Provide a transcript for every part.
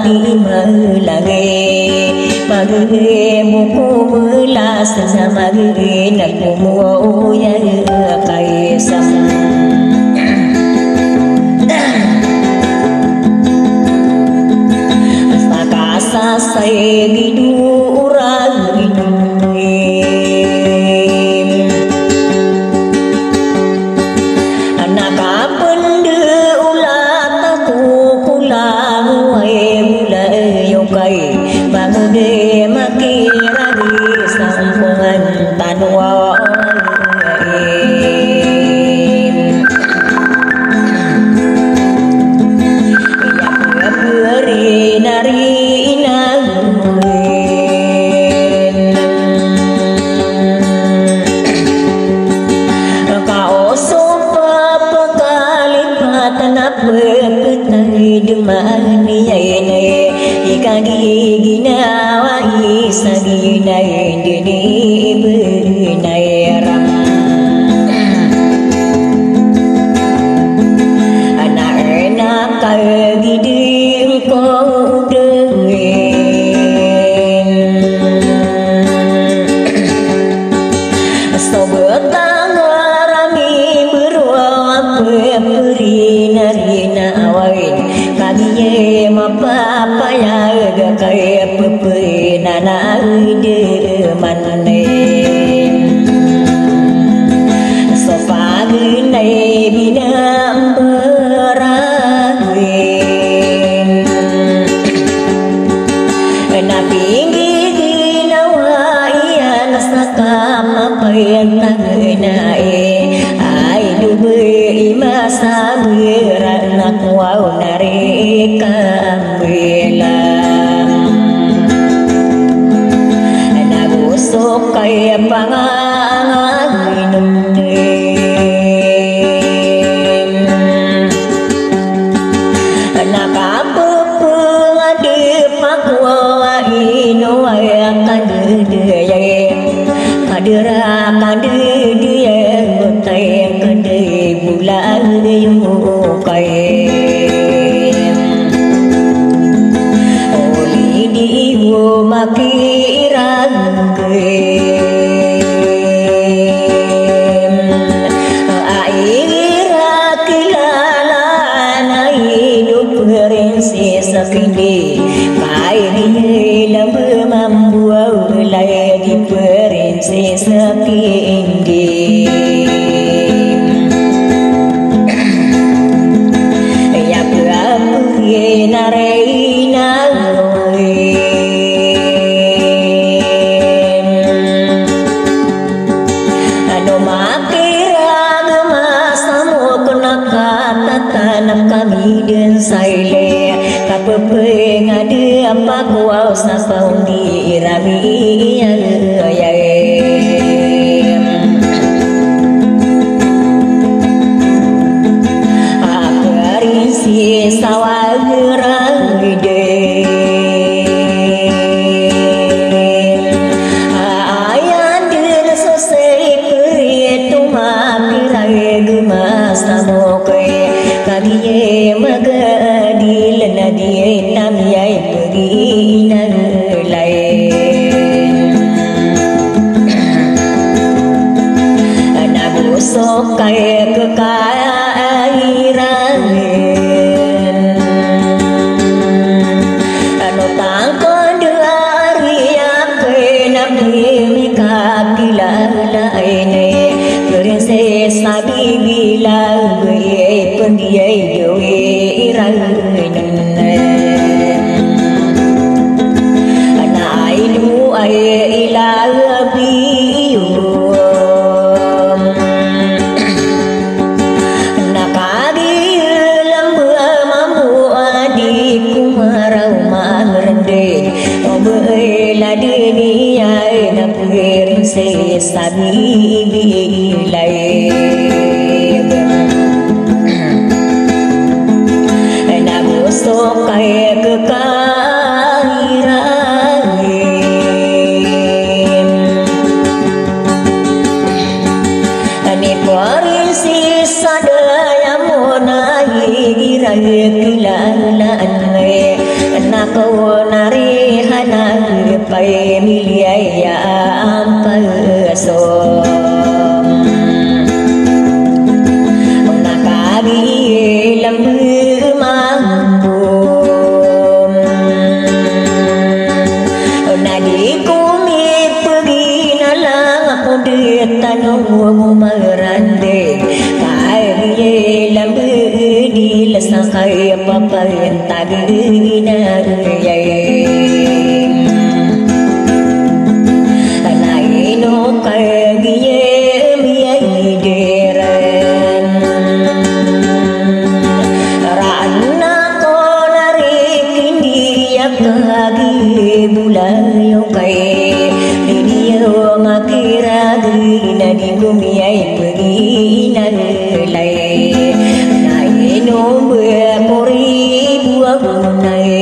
ti mơ là ghê mà ghê mù mưa là sa mà ghê nặc mùa ya cây sâm sa say gidu ra anak pendu ulat ku pulang wae mulai yokai bangude makira di sampungan tanwa cô nari hana pai milia ampa so nakagi lambu mambu nadi kumi pergi nalang pode tanu marande kai lambu di lesakai papa tagina naino kagiye miyai deran rana konari kindi yakagi bulayo kai diyo makira gina di gumiyai pergi nalai naino berpori buang nai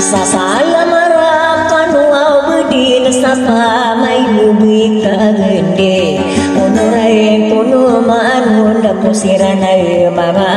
sasala marakan wabudin sapa mai ubi kagende onorai kono manunda musiranai mama